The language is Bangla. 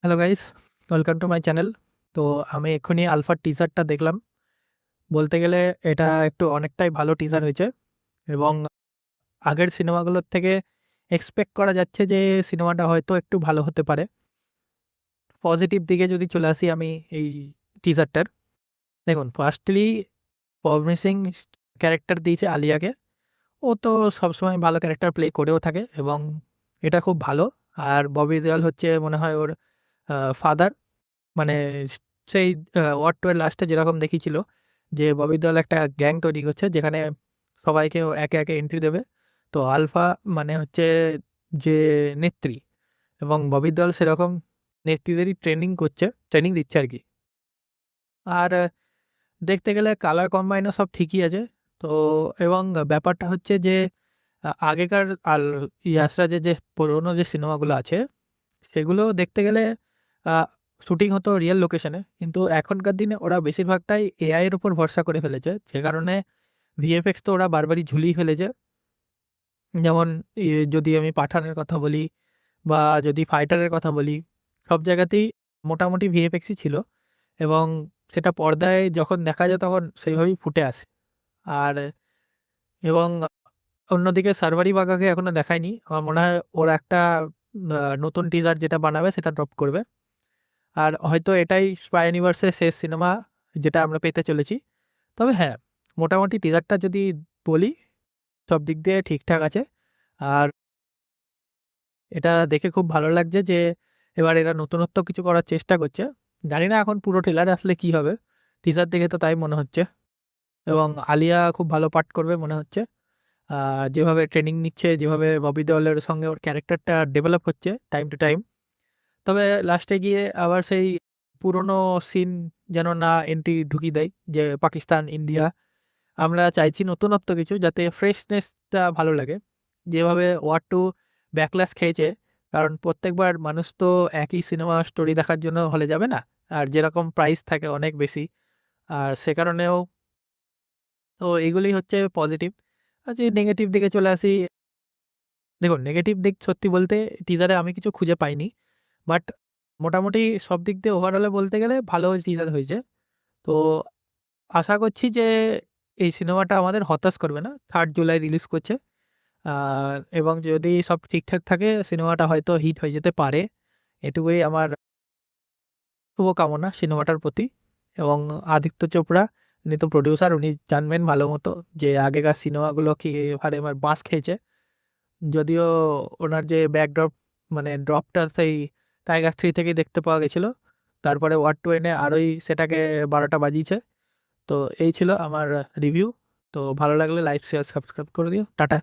Hello guys, welcome to my channel. তো আমি এক্ষুনি আলফার টিজারটা দেখলাম। বলতে গেলে এটা একটু অনেকটাই ভালো টিজার হয়েছে এবং আগের সিনেমাগুলোর থেকে এক্সপেক্ট করা যাচ্ছে যে সিনেমাটা হয়তো একটু ভালো হতে পারে। পজিটিভ দিকে যদি চলে আসি আমি এই টিজারটার, দেখুন ফার্স্টলি প্রমিসিং ক্যারেক্টার দিয়েছে আলিয়াকে। ও তো সবসময় ভালো ক্যারেক্টার প্লে করেও থাকে এবং এটা খুব ভালো। আর ববি দেওয়াল হচ্ছে মনে হয় ওর ফাদার, মানে সেই ওয়ার 2 এর লাস্টে যেরকম দেখিয়েছিল যে ববি দেওয়াল একটা গ্যাং তৈরি করছে যেখানে সবাইকে ও একে একে এন্ট্রি দেবে। তো আলফা মানে হচ্ছে যে নেত্রী, এবং ববি দেওয়াল সেরকম নেত্রীদেরই ট্রেনিং দিচ্ছে আর কি। আর দেখতে গেলে কালার কম্বাইনও সব ঠিকই আছে। তো এবং ব্যাপারটা হচ্ছে যে আগেকার আল ইয়াসরাজের যে পুরোনো যে সিনেমাগুলো আছে সেগুলো দেখতে গেলে শুটিং হতো রিয়েল লোকেশনে, কিন্তু এখনকার দিনে ওরা বেশিরভাগটাই এআই এর উপর ভরসা করে ফেলেছে, যে কারণে ভিএফএক্স তো ওরা বারবারই ঝুলিয়ে ফেলেছে। যেমন যদি আমি পাঠানের কথা বলি বা যদি ফাইটারের কথা বলি, সব জায়গাতেই মোটামুটি ভিএফএক্সই ছিল এবং সেটা পর্দায় যখন দেখা যায় তখন সেইভাবেই ফুটে আসে। আর এবং অন্যদিকে সার্ভারি বাগাকে এখনো দেখায়নি, আমার মনে হয় ওরা একটা নতুন টিজার যেটা বানাবে সেটা ড্রপ করবে। আর হয়তো এটাই স্পাই ইউনিভার্সের শেষ সিনেমা যেটা আমরা পেতে চলেছি। তবে হ্যাঁ, মোটামুটি টিজারটা যদি বলি সব দিক দিয়ে ঠিকঠাক আছে। আর এটা দেখে খুব ভালো লাগছে যে এবার এরা নতুনত্ব কিছু করার চেষ্টা করছে। জানি না এখন পুরো ট্রেলারে আসলে কি হবে, টিজার দেখে তো তাই মনে হচ্ছে। এবং আলিয়া খুব ভালো পার্ট করবে মনে হচ্ছে। যেভাবে ট্রেনিং নিচ্ছে, যেভাবে ববি দেওয়ালের সঙ্গে ওর ক্যারেক্টারটা ডেভেলপ হচ্ছে টাইম টু টাইম। তবে লাস্টে গিয়ে আবার সেই পুরনো সিন যেন না এন্ট্রি ঢুকিয়ে দেয়, যে পাকিস্তান ইন্ডিয়া। আমরা চাইছি নতুনত্ব কিছু, যাতে ফ্রেশনেসটা ভালো লাগে। যেভাবে ওয়ার 2 ব্যাকল্যাশ খেয়েছে, কারণ প্রত্যেকবার মানুষ তো একই সিনেমা স্টোরি দেখার জন্য হলে যাবে না, আর যেরকম প্রাইস থাকে অনেক বেশি। আর সে কারণেও তো এগুলি হচ্ছে পজিটিভ। আর যদি নেগেটিভ দিকে চলে আসি, দেখুন নেগেটিভ দিক সত্যি বলতে টিজারে আমি কিছু খুঁজে পাইনি। বাট মোটামুটি সব দিক দিয়ে ওভারঅলে বলতে গেলে ভালো টিজার হয়েছে। তো আশা করছি যে এই সিনেমাটা আমাদের হতাশ করবে না। 3 জুলাই রিলিজ করছে। এবং যদি সব ঠিকঠাক থাকে সিনেমাটা হয়তো হিট হয়ে যেতে পারে। এটুকুই আমার শুভকামনা সিনেমাটার প্রতি। এবং আদিত্য চোপড়া, উনি তো প্রডিউসার, উনি জানবেন ভালো মতো যে আগেকার সিনেমাগুলো কি হারে আমার বাঁশ খেয়েছে। যদিও ওনার যে ব্যাকড্রপ, মানে ড্রপটা সেই টাইগার 3 থেকেই দেখতে পাওয়া গেছিল। তারপরে ওয়ার 2 এনে আরোই সেটাকে 12টা বাজিয়েছে। তো এই ছিল আমার রিভিউ। তো ভালো লাগলে লাইক, শেয়ার, সাবস্ক্রাইব করে দিও। টাটা।